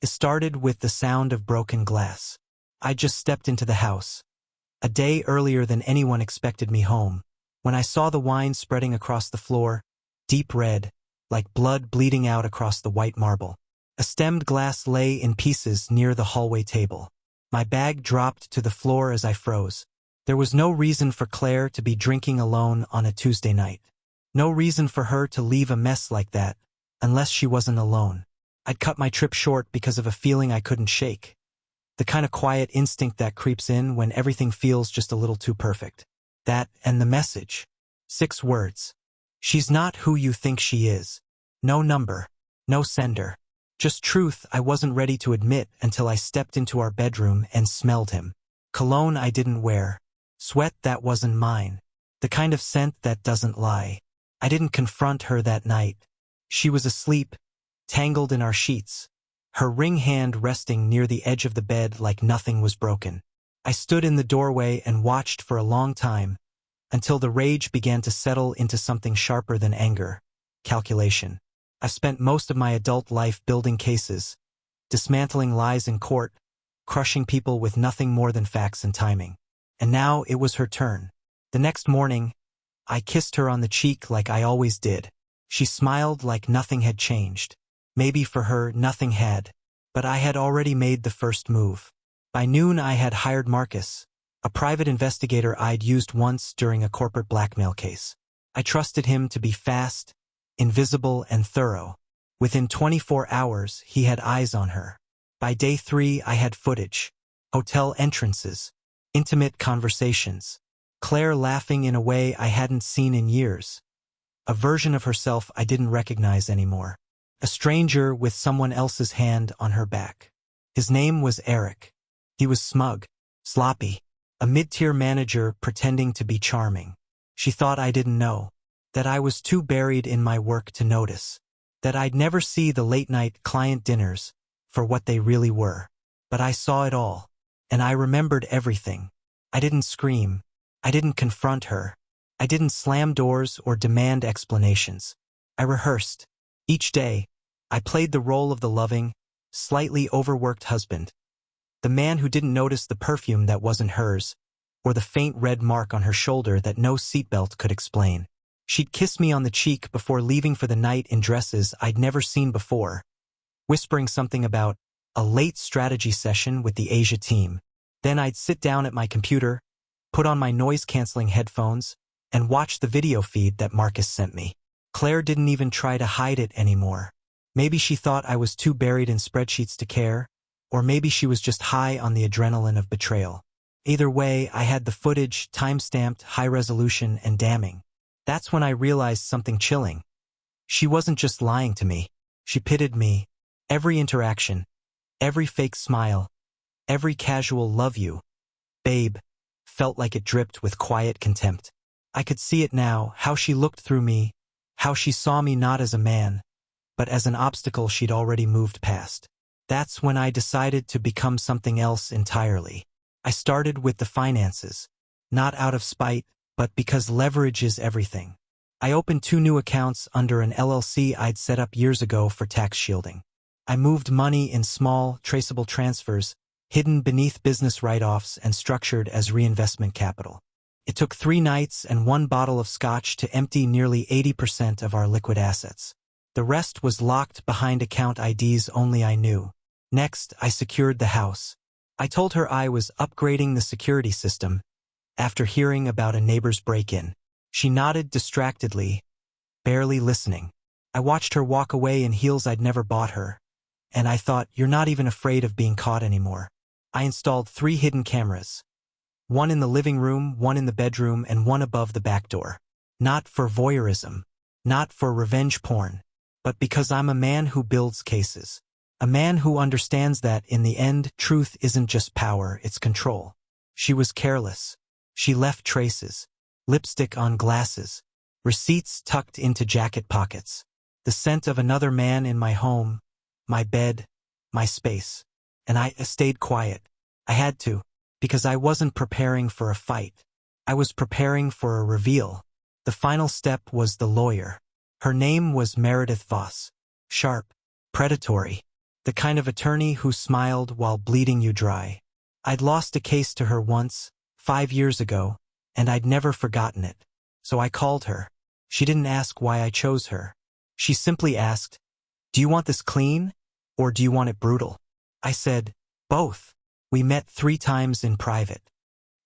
It started with the sound of broken glass. I just stepped into the house, a day earlier than anyone expected me home, when I saw the wine spreading across the floor, deep red, like blood bleeding out across the white marble. A stemmed glass lay in pieces near the hallway table. My bag dropped to the floor as I froze. There was no reason for Claire to be drinking alone on a Tuesday night. No reason for her to leave a mess like that, unless she wasn't alone. I'd cut my trip short because of a feeling I couldn't shake. The kind of quiet instinct that creeps in when everything feels just a little too perfect. That and the message. 6 words. She's not who you think she is. No number. No sender. Just truth I wasn't ready to admit until I stepped into our bedroom and smelled him. Cologne I didn't wear. Sweat that wasn't mine. The kind of scent that doesn't lie. I didn't confront her that night. She was asleep, tangled in our sheets, her ring hand resting near the edge of the bed like nothing was broken. I stood in the doorway and watched for a long time, until the rage began to settle into something sharper than anger. Calculation. I've spent most of my adult life building cases, dismantling lies in court, crushing people with nothing more than facts and timing. And now it was her turn. The next morning, I kissed her on the cheek like I always did. She smiled like nothing had changed. Maybe for her, nothing had. But I had already made the first move. By noon I had hired Marcus, a private investigator I'd used once during a corporate blackmail case. I trusted him to be fast, invisible, and thorough. Within 24 hours, he had eyes on her. By day 3, I had footage. Hotel entrances. Intimate conversations. Claire laughing in a way I hadn't seen in years. A version of herself I didn't recognize anymore. A stranger with someone else's hand on her back. His name was Eric. He was smug, sloppy, a mid-tier manager pretending to be charming. She thought I didn't know, that I was too buried in my work to notice, that I'd never see the late-night client dinners for what they really were. But I saw it all, and I remembered everything. I didn't scream. I didn't confront her. I didn't slam doors or demand explanations. I rehearsed. Each day, I played the role of the loving, slightly overworked husband. The man who didn't notice the perfume that wasn't hers, or the faint red mark on her shoulder that no seatbelt could explain. She'd kiss me on the cheek before leaving for the night in dresses I'd never seen before, whispering something about a late strategy session with the Asia team. Then I'd sit down at my computer, put on my noise-canceling headphones, and watch the video feed that Marcus sent me. Claire didn't even try to hide it anymore. Maybe she thought I was too buried in spreadsheets to care, or maybe she was just high on the adrenaline of betrayal. Either way, I had the footage, time-stamped, high-resolution, and damning. That's when I realized something chilling. She wasn't just lying to me. She pitted me. Every interaction, every fake smile, every casual love you, babe, felt like it dripped with quiet contempt. I could see it now, how she looked through me, how she saw me not as a man, but as an obstacle she'd already moved past. That's when I decided to become something else entirely. I started with the finances, not out of spite, but because leverage is everything. I opened 2 new accounts under an LLC I'd set up years ago for tax shielding. I moved money in small, traceable transfers, hidden beneath business write-offs and structured as reinvestment capital. It took 3 nights and 1 bottle of scotch to empty nearly 80% of our liquid assets. The rest was locked behind account IDs only I knew. Next, I secured the house. I told her I was upgrading the security system after hearing about a neighbor's break-in. She nodded distractedly, barely listening. I watched her walk away in heels I'd never bought her, and I thought, you're not even afraid of being caught anymore. I installed 3 hidden cameras. 1 in the living room, 1 in the bedroom, and 1 above the back door. Not for voyeurism, not for revenge porn, but because I'm a man who builds cases. A man who understands that, in the end, truth isn't just power, it's control. She was careless. She left traces. Lipstick on glasses. Receipts tucked into jacket pockets. The scent of another man in my home, my bed, my space. And I stayed quiet. I had to, because I wasn't preparing for a fight. I was preparing for a reveal. The final step was the lawyer. Her name was Meredith Voss. Sharp, predatory, The kind of attorney who smiled while bleeding you dry. I'd lost a case to her once, 5 years ago, and I'd never forgotten it. So I called her. She didn't ask why I chose her. She simply asked, "Do you want this clean, or do you want it brutal?" I said, "Both." We met 3 times in private.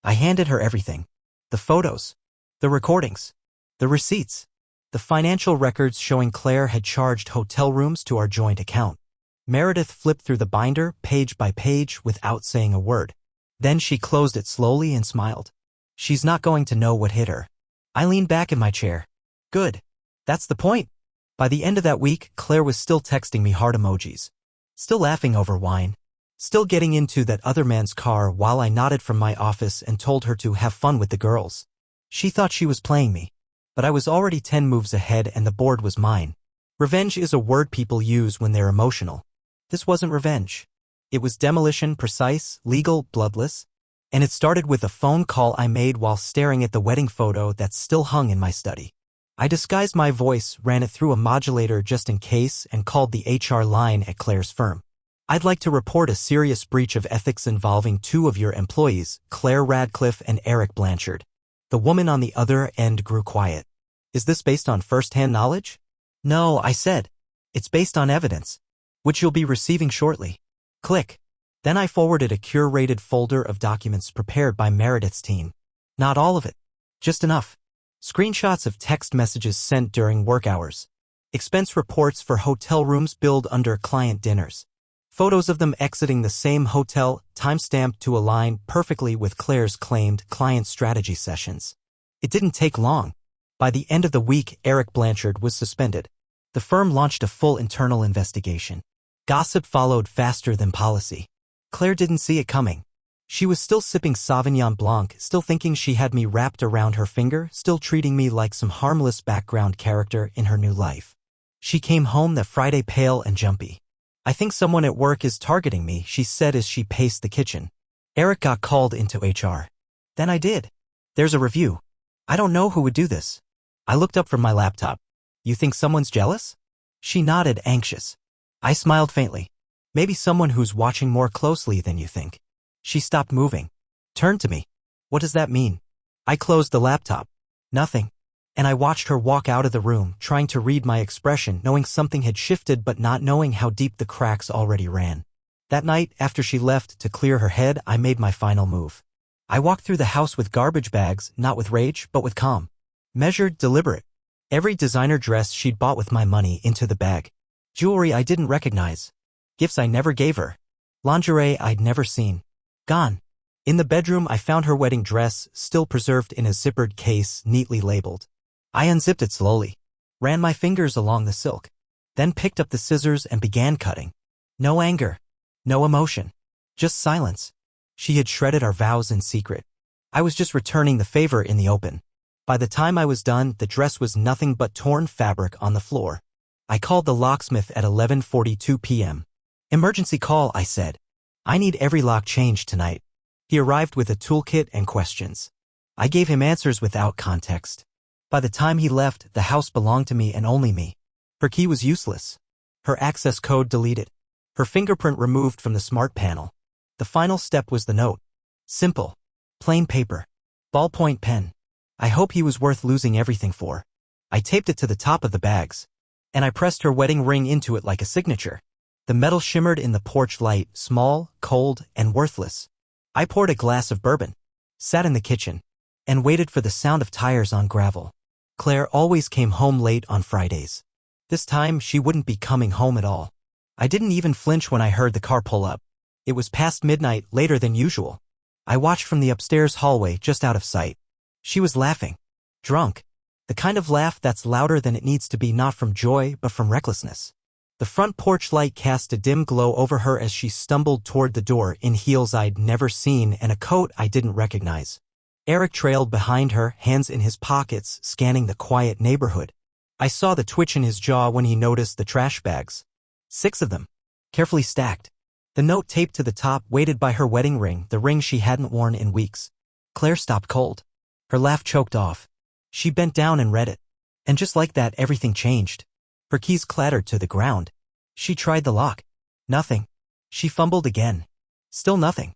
I handed her everything. The photos, the recordings, the receipts, the financial records showing Claire had charged hotel rooms to our joint account. Meredith flipped through the binder, page by page, without saying a word. Then she closed it slowly and smiled. She's not going to know what hit her. I leaned back in my chair. Good. That's the point. By the end of that week, Claire was still texting me heart emojis. Still laughing over wine. Still getting into that other man's car while I nodded from my office and told her to have fun with the girls. She thought she was playing me. But I was already 10 moves ahead and the board was mine. Revenge is a word people use when they're emotional. This wasn't revenge. It was demolition, precise, legal, bloodless. And it started with a phone call I made while staring at the wedding photo that still hung in my study. I disguised my voice, ran it through a modulator just in case, and called the HR line at Claire's firm. "I'd like to report a serious breach of ethics involving 2 of your employees, Claire Radcliffe and Eric Blanchard." The woman on the other end grew quiet. "Is this based on first-hand knowledge?" "No," I said. "It's based on evidence, which you'll be receiving shortly." Click. Then I forwarded a curated folder of documents prepared by Meredith's team. Not all of it. Just enough. Screenshots of text messages sent during work hours. Expense reports for hotel rooms billed under client dinners. Photos of them exiting the same hotel, timestamped to align perfectly with Claire's claimed client strategy sessions. It didn't take long. By the end of the week, Eric Blanchard was suspended. The firm launched a full internal investigation. Gossip followed faster than policy. Claire didn't see it coming. She was still sipping Sauvignon Blanc, still thinking she had me wrapped around her finger, still treating me like some harmless background character in her new life. She came home that Friday pale and jumpy. "I think someone at work is targeting me," she said as she paced the kitchen. Eric got called into HR. Then I did. "There's a review. I don't know who would do this." I looked up from my laptop. "You think someone's jealous?" She nodded, anxious. I smiled faintly. "Maybe someone who's watching more closely than you think." She stopped moving. Turned to me. "What does that mean?" I closed the laptop. "Nothing." And I watched her walk out of the room, trying to read my expression, knowing something had shifted but not knowing how deep the cracks already ran. That night, after she left to clear her head, I made my final move. I walked through the house with garbage bags, not with rage, but with calm. Measured, deliberate. Every designer dress she'd bought with my money into the bag. Jewelry I didn't recognize. Gifts I never gave her. Lingerie I'd never seen. Gone. In the bedroom, I found her wedding dress, still preserved in a zippered case, neatly labeled. I unzipped it slowly, ran my fingers along the silk, then picked up the scissors and began cutting. No anger. No emotion. Just silence. She had shredded our vows in secret. I was just returning the favor in the open. By the time I was done, the dress was nothing but torn fabric on the floor. I called the locksmith at 11:42 p.m. "Emergency call," I said. "I need every lock changed tonight." He arrived with a toolkit and questions. I gave him answers without context. By the time he left, the house belonged to me and only me. Her key was useless. Her access code deleted. Her fingerprint removed from the smart panel. The final step was the note. Simple. Plain paper. Ballpoint pen. I hope he was worth losing everything for. I taped it to the top of the bags. And I pressed her wedding ring into it like a signature. The metal shimmered in the porch light, small, cold, and worthless. I poured a glass of bourbon, sat in the kitchen, and waited for the sound of tires on gravel. Claire always came home late on Fridays. This time, she wouldn't be coming home at all. I didn't even flinch when I heard the car pull up. It was past midnight, later than usual. I watched from the upstairs hallway, just out of sight. She was laughing. Drunk. The kind of laugh that's louder than it needs to be, not from joy, but from recklessness. The front porch light cast a dim glow over her as she stumbled toward the door in heels I'd never seen and a coat I didn't recognize. Eric trailed behind her, hands in his pockets, scanning the quiet neighborhood. I saw the twitch in his jaw when he noticed the trash bags. 6 of them. Carefully stacked. The note taped to the top, weighted by her wedding ring, the ring she hadn't worn in weeks. Claire stopped cold. Her laugh choked off. She bent down and read it. And just like that, everything changed. Her keys clattered to the ground. She tried the lock. Nothing. She fumbled again. Still nothing.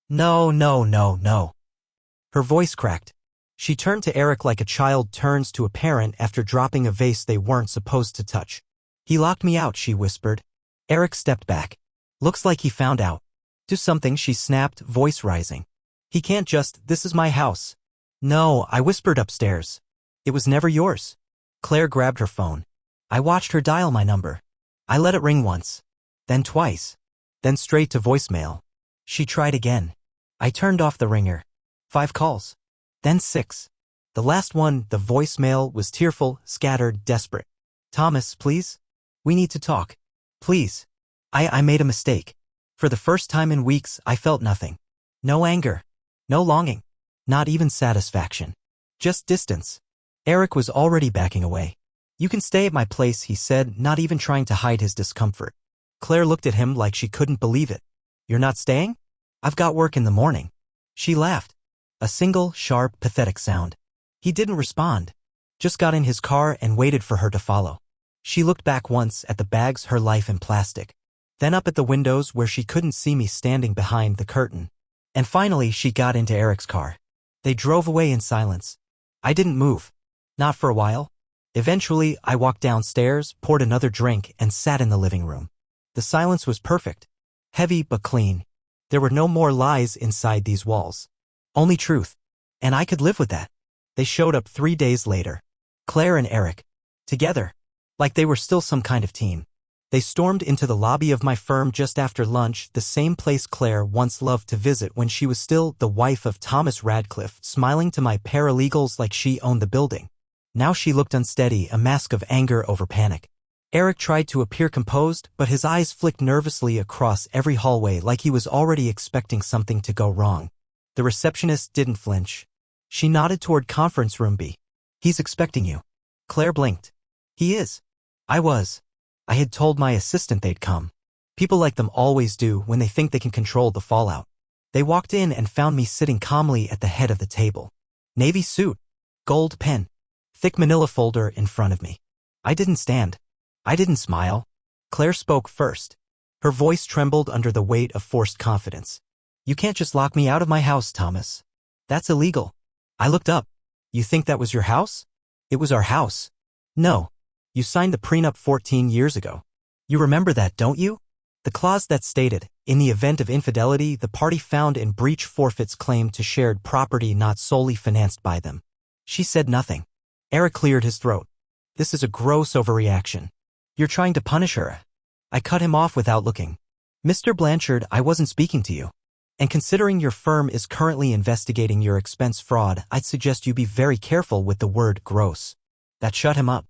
No, no, no, no. Her voice cracked. She turned to Eric like a child turns to a parent after dropping a vase they weren't supposed to touch. He locked me out, she whispered. Eric stepped back. Looks like he found out. Do something, she snapped, voice rising. He can't just, this is my house. No, I whispered upstairs. It was never yours. Claire grabbed her phone. I watched her dial my number. I let it ring once. Then twice. Then straight to voicemail. She tried again. I turned off the ringer. 5 calls. Then 6. The last one, the voicemail, was tearful, scattered, desperate. Thomas, please? We need to talk. Please. I made a mistake. For the first time in weeks, I felt nothing. No anger. No longing. Not even satisfaction. Just distance. Eric was already backing away. You can stay at my place, he said, not even trying to hide his discomfort. Claire looked at him like she couldn't believe it. You're not staying? I've got work in the morning. She laughed. A single, sharp, pathetic sound. He didn't respond. Just got in his car and waited for her to follow. She looked back once at the bags, her life in plastic. Then up at the windows where she couldn't see me standing behind the curtain. And finally she got into Eric's car. They drove away in silence. I didn't move. Not for a while. Eventually, I walked downstairs, poured another drink, and sat in the living room. The silence was perfect. Heavy but clean. There were no more lies inside these walls. Only truth. And I could live with that. They showed up 3 days later. Claire and Eric. Together. Like they were still some kind of team. They stormed into the lobby of my firm just after lunch, the same place Claire once loved to visit when she was still the wife of Thomas Radcliffe, smiling to my paralegals like she owned the building. Now she looked unsteady, a mask of anger over panic. Eric tried to appear composed, but his eyes flicked nervously across every hallway like he was already expecting something to go wrong. The receptionist didn't flinch. She nodded toward conference room B. He's expecting you. Claire blinked. He is. I was. I had told my assistant they'd come. People like them always do when they think they can control the fallout. They walked in and found me sitting calmly at the head of the table. Navy suit. Gold pen. Thick manila folder in front of me. I didn't stand. I didn't smile. Claire spoke first. Her voice trembled under the weight of forced confidence. You can't just lock me out of my house, Thomas. That's illegal. I looked up. You think that was your house? It was our house. No. You signed the prenup 14 years ago. You remember that, don't you? The clause that stated, in the event of infidelity, the party found in breach forfeits claim to shared property not solely financed by them. She said nothing. Eric cleared his throat. This is a gross overreaction. You're trying to punish her. I cut him off without looking. Mr. Blanchard, I wasn't speaking to you. And considering your firm is currently investigating your expense fraud, I'd suggest you be very careful with the word gross. That shut him up.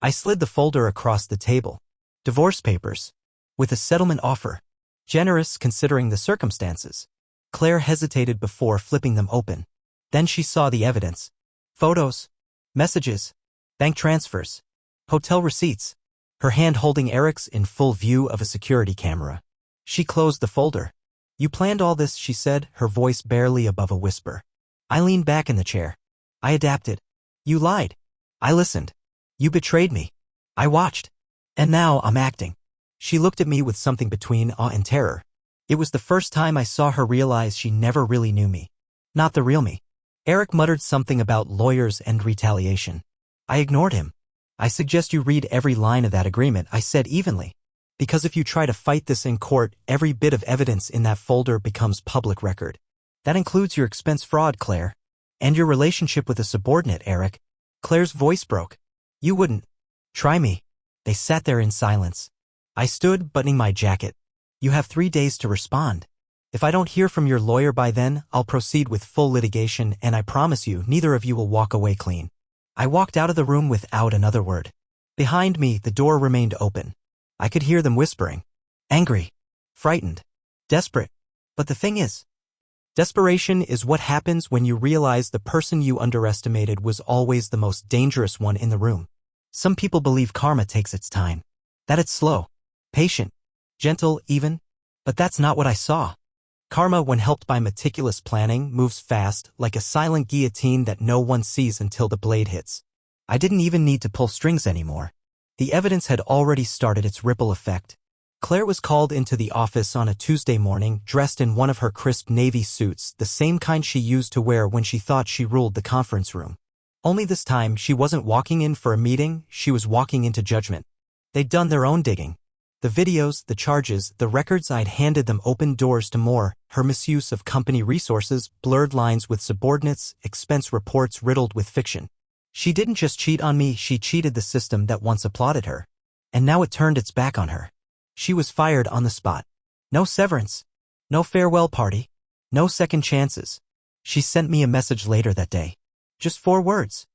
I slid the folder across the table. Divorce papers. With a settlement offer. Generous considering the circumstances. Claire hesitated before flipping them open. Then she saw the evidence. Photos. Messages. Bank transfers. Hotel receipts. Her hand holding Eric's in full view of a security camera. She closed the folder. You planned all this, she said, her voice barely above a whisper. I leaned back in the chair. I adapted. You lied. I listened. You betrayed me. I watched. And now I'm acting. She looked at me with something between awe and terror. It was the first time I saw her realize she never really knew me. Not the real me. Eric muttered something about lawyers and retaliation. I ignored him. I suggest you read every line of that agreement, I said evenly. Because if you try to fight this in court, every bit of evidence in that folder becomes public record. That includes your expense fraud, Claire. And your relationship with a subordinate, Eric. Claire's voice broke. You wouldn't. Try me. They sat there in silence. I stood, buttoning my jacket. You have 3 days to respond. If I don't hear from your lawyer by then, I'll proceed with full litigation, and I promise you, neither of you will walk away clean. I walked out of the room without another word. Behind me, the door remained open. I could hear them whispering. Angry. Frightened. Desperate. But the thing is, desperation is what happens when you realize the person you underestimated was always the most dangerous one in the room. Some people believe karma takes its time. That it's slow. Patient. Gentle, even. But that's not what I saw. Karma, when helped by meticulous planning, moves fast, like a silent guillotine that no one sees until the blade hits. I didn't even need to pull strings anymore. The evidence had already started its ripple effect. Claire was called into the office on a Tuesday morning, dressed in one of her crisp navy suits, the same kind she used to wear when she thought she ruled the conference room. Only this time, she wasn't walking in for a meeting, she was walking into judgment. They'd done their own digging. The videos, the charges, the records I'd handed them opened doors to more, her misuse of company resources, blurred lines with subordinates, expense reports riddled with fiction. She didn't just cheat on me, she cheated the system that once applauded her. And now it turned its back on her. She was fired on the spot. No severance. No farewell party. No second chances. She sent me a message later that day. Just 4 words.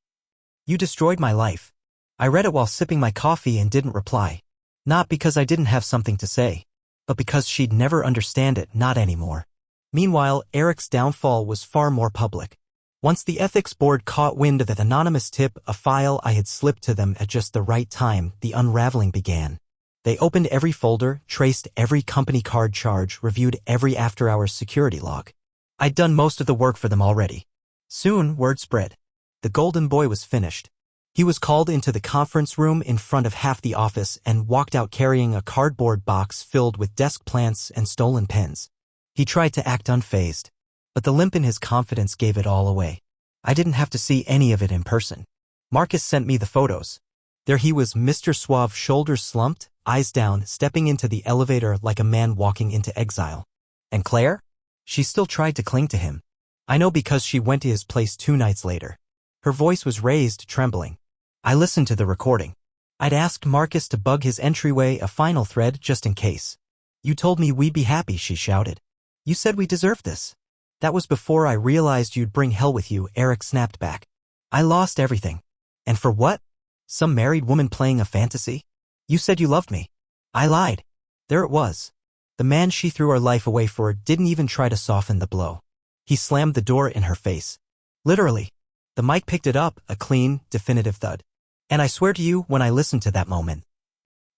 You destroyed my life. I read it while sipping my coffee and didn't reply. Not because I didn't have something to say, but because she'd never understand it, not anymore. Meanwhile, Eric's downfall was far more public. Once the ethics board caught wind of that anonymous tip, a file I had slipped to them at just the right time, the unraveling began. They opened every folder, traced every company card charge, reviewed every after-hours security log. I'd done most of the work for them already. Soon, word spread. The golden boy was finished. He was called into the conference room in front of half the office and walked out carrying a cardboard box filled with desk plants and stolen pens. He tried to act unfazed, but the limp in his confidence gave it all away. I didn't have to see any of it in person. Marcus sent me the photos. There he was, Mr. Suave, shoulders slumped, eyes down, stepping into the elevator like a man walking into exile. And Claire? She still tried to cling to him. I know because she went to his place 2 nights later. Her voice was raised, trembling. I listened to the recording. I'd asked Marcus to bug his entryway, a final thread just in case. You told me we'd be happy, she shouted. You said we deserved this. That was before I realized you'd bring hell with you, Eric snapped back. I lost everything. And for what? Some married woman playing a fantasy? You said you loved me. I lied. There it was. The man she threw her life away for didn't even try to soften the blow. He slammed the door in her face. Literally. The mic picked it up, a clean, definitive thud. And I swear to you, when I listened to that moment,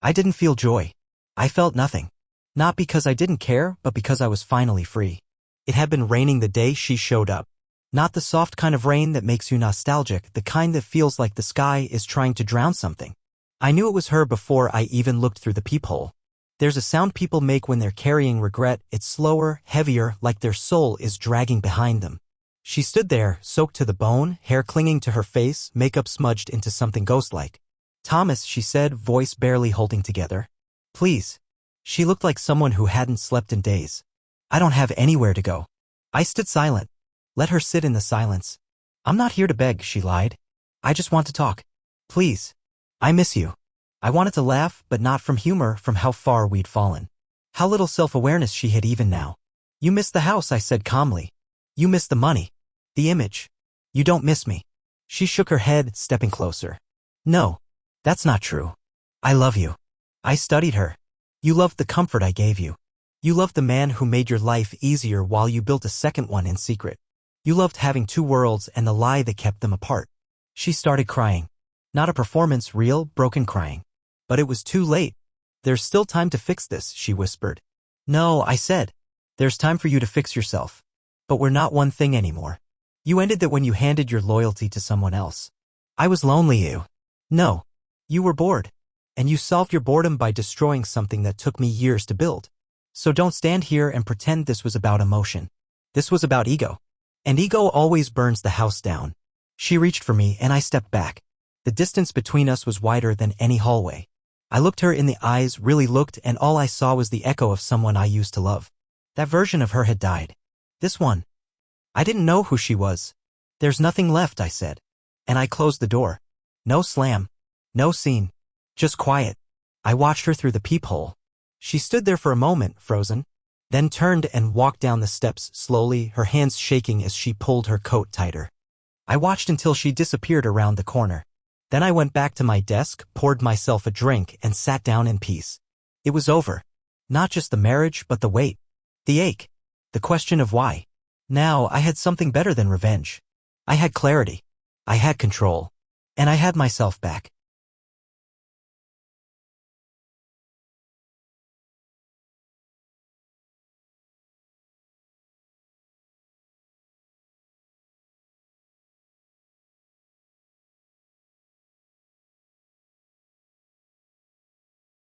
I didn't feel joy. I felt nothing. Not because I didn't care, but because I was finally free. It had been raining the day she showed up. Not the soft kind of rain that makes you nostalgic, the kind that feels like the sky is trying to drown something. I knew it was her before I even looked through the peephole. There's a sound people make when they're carrying regret. It's slower, heavier, like their soul is dragging behind them. She stood there, soaked to the bone, hair clinging to her face, makeup smudged into something ghost-like. Thomas, she said, voice barely holding together. Please. She looked like someone who hadn't slept in days. I don't have anywhere to go. I stood silent. Let her sit in the silence. I'm not here to beg, she lied. I just want to talk. Please. I miss you. I wanted to laugh, but not from humor, from how far we'd fallen. How little self-awareness she had even now. You miss the house, I said calmly. You miss the money. The image. You don't miss me. She shook her head, stepping closer. No. That's not true. I love you. I studied her. You loved the comfort I gave you. You loved the man who made your life easier while you built a second one in secret. You loved having 2 worlds and the lie that kept them apart. She started crying. Not a performance, real, broken crying. But it was too late. There's still time to fix this, she whispered. No, I said. There's time for you to fix yourself. But we're not one thing anymore. You ended that when you handed your loyalty to someone else. I was lonely, you. No. You were bored. And you solved your boredom by destroying something that took me years to build. So don't stand here and pretend this was about emotion. This was about ego. And ego always burns the house down. She reached for me and I stepped back. The distance between us was wider than any hallway. I looked her in the eyes, really looked, and all I saw was the echo of someone I used to love. That version of her had died. This one. I didn't know who she was. There's nothing left, I said. And I closed the door. No slam. No scene. Just quiet. I watched her through the peephole. She stood there for a moment, frozen, then turned and walked down the steps slowly, her hands shaking as she pulled her coat tighter. I watched until she disappeared around the corner. Then I went back to my desk, poured myself a drink, and sat down in peace. It was over. Not just the marriage, but the weight. The ache. The question of why. Now I had something better than revenge. I had clarity. I had control. And I had myself back.